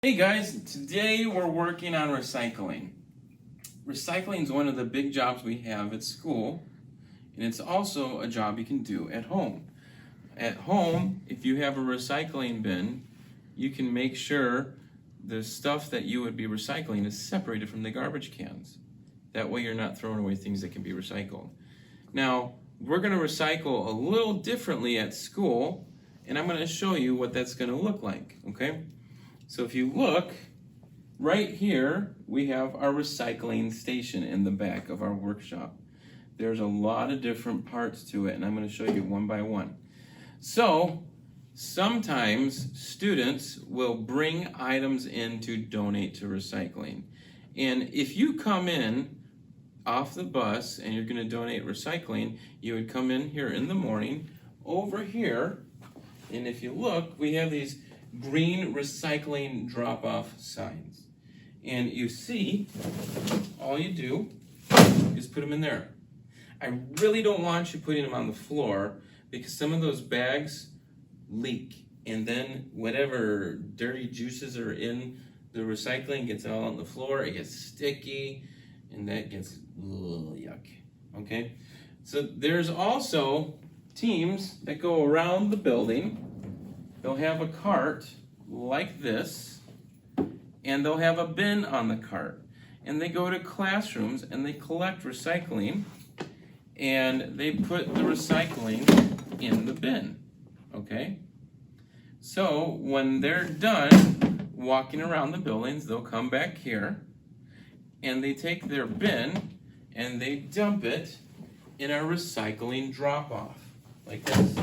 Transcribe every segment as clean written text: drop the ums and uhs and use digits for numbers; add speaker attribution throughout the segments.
Speaker 1: Hey guys, today we're working on recycling. Recycling is one of the big jobs we have at school, and it's also a job you can do at home. At home, if you have a recycling bin, you can make sure the stuff that you would be recycling is separated from the garbage cans. That way you're not throwing away things that can be recycled. Now, we're going to recycle a little differently at school, and I'm going to show you what that's going to look like, okay? So if you look, right here, we have our recycling station in the back of our workshop. There's a lot of different parts to it, and I'm going to show you one by one. So, sometimes students will bring items in to donate to recycling. And if you come in off the bus and you're going to donate recycling, you would come in here in the morning, over here, and if you look, we have these green recycling drop-off signs. And you see, all you do is put them in there. I really don't want you putting them on the floor because some of those bags leak, and then whatever dirty juices are in the recycling gets all on the floor, it gets sticky, and that gets yuck, okay? So there's also teams that go around the building. They'll have a cart like this, and they'll have a bin on the cart. And they go to classrooms and they collect recycling, and they put the recycling in the bin, okay? So when they're done walking around the buildings, they'll come back here, and they take their bin and they dump it in our recycling drop-off, like this.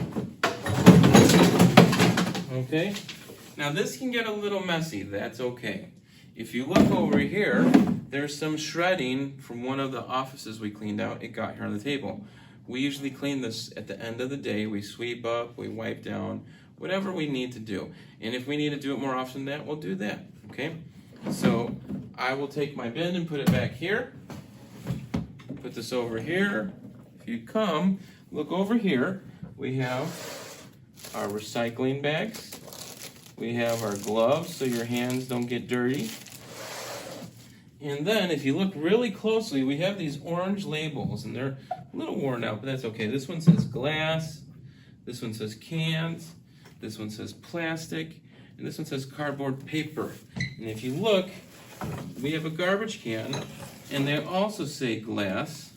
Speaker 1: Okay, now this can get a little messy, that's okay. If you look over here, there's some shredding from one of the offices we cleaned out. It got here on the table. We usually clean this at the end of the day. We sweep up, we wipe down, whatever we need to do. And if we need to do it more often than that, we'll do that, okay? So I will take my bin and put it back here. Put this over here. If you come, look over here, we have our recycling bags. We have our gloves so your hands don't get dirty. And then if you look really closely, we have these orange labels, and they're a little worn out, but that's okay. This one says glass, this one says cans, this one says plastic, and this one says cardboard paper. And if you look, we have a garbage can, and they also say glass.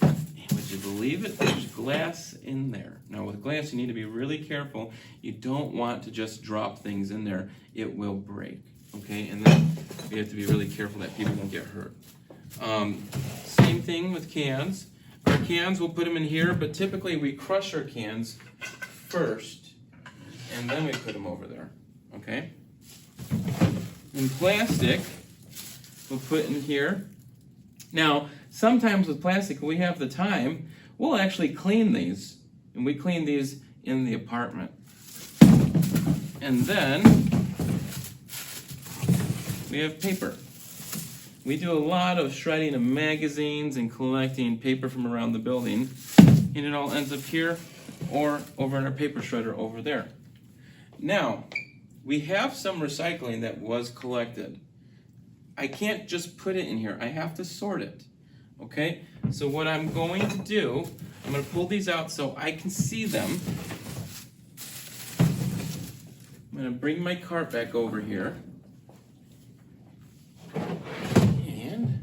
Speaker 1: Would you believe it? There's glass in there. Now with glass, you need to be really careful. You don't want to just drop things in there. It will break, okay? And then you have to be really careful that people don't get hurt. Same thing with cans. Our cans, we'll put them in here, but typically we crush our cans first, and then we put them over there, okay? And plastic, we'll put in here. Now, sometimes with plastic, we have the time, we'll actually clean these. And we clean these in the apartment. And then, we have paper. We do a lot of shredding of magazines and collecting paper from around the building. And it all ends up here or over in our paper shredder over there. Now, we have some recycling that was collected. I can't just put it in here. I have to sort it, okay? So what I'm going to do, I'm going to pull these out so I can see them. I'm going to bring my cart back over here. And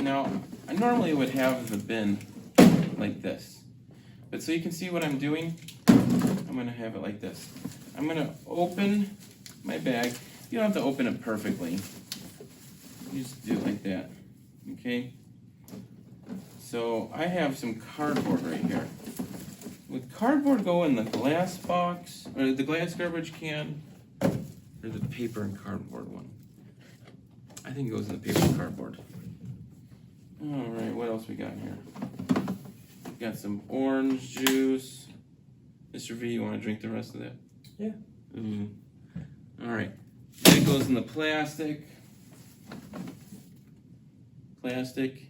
Speaker 1: now, I normally would have the bin like this. But so you can see what I'm doing, I'm going to have it like this. I'm going to open my bag. You don't have to open it perfectly. You just do it like that, okay? So I have some cardboard right here. Would cardboard go in the glass box, or the glass garbage can, or the paper and cardboard one? I think it goes in the paper and cardboard. All right, what else we got here? We got some orange juice. Mr. V, you want to drink the rest of that?
Speaker 2: Yeah.
Speaker 1: All right. That goes in the plastic. Plastic.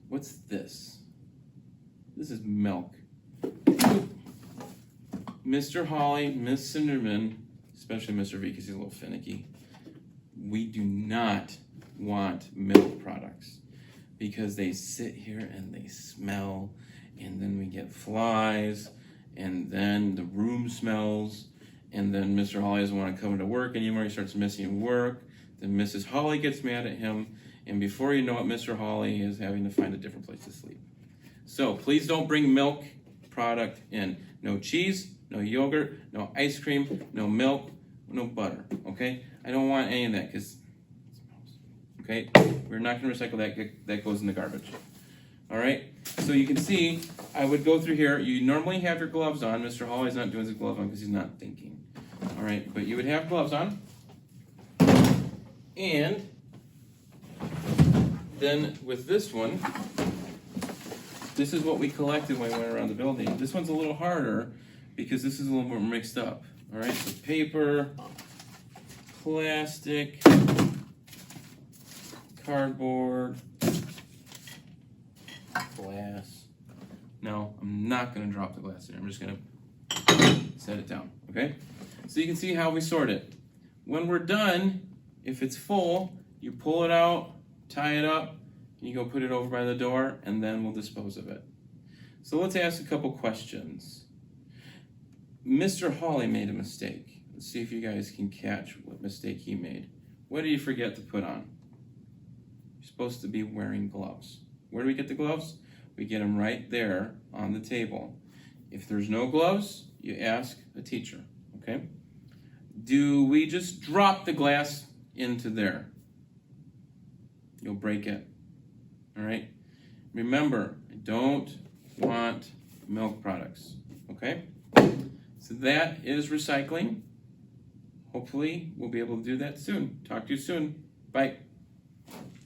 Speaker 1: What's this? This is milk. Mr. Hawley, Miss Cinderman, especially Mr. V because he's a little finicky, we do not want milk products because they sit here and they smell, and then we get flies, and then the room smells, and then Mr. Hawley doesn't want to come into work anymore. He starts missing work. Then Mrs. Hawley gets mad at him, and before you know it, Mr. Hawley is having to find a different place to sleep. So please don't bring milk product in. No cheese, no yogurt, no ice cream, no milk, no butter, okay? I don't want any of that because, okay, we're not going to recycle that. That goes in the garbage. All right, so you can see I would go through here. You normally have your gloves on. Mr. Hawley's not doing his gloves on because he's not thinking. All right, but you would have gloves on. And then with this one, this is what we collected when we went around the building. This one's a little harder because this is a little more mixed up. All right, so paper, plastic, cardboard, glass. No, I'm not going to drop the glass in. I'm just going to set it down, okay? So you can see how we sort it. When we're done, if it's full, you pull it out, tie it up, and you go put it over by the door, and then we'll dispose of it. So let's ask a couple questions. Mr. Hawley made a mistake. Let's see if you guys can catch what mistake he made. What did he forget to put on? You're supposed to be wearing gloves. Where do we get the gloves? We get them right there on the table. If there's no gloves, you ask a teacher, okay? Do we just drop the glass into there? You'll break it, all right? Remember, I don't want milk products, okay? So that is recycling. Hopefully, we'll be able to do that soon. Talk to you soon. Bye.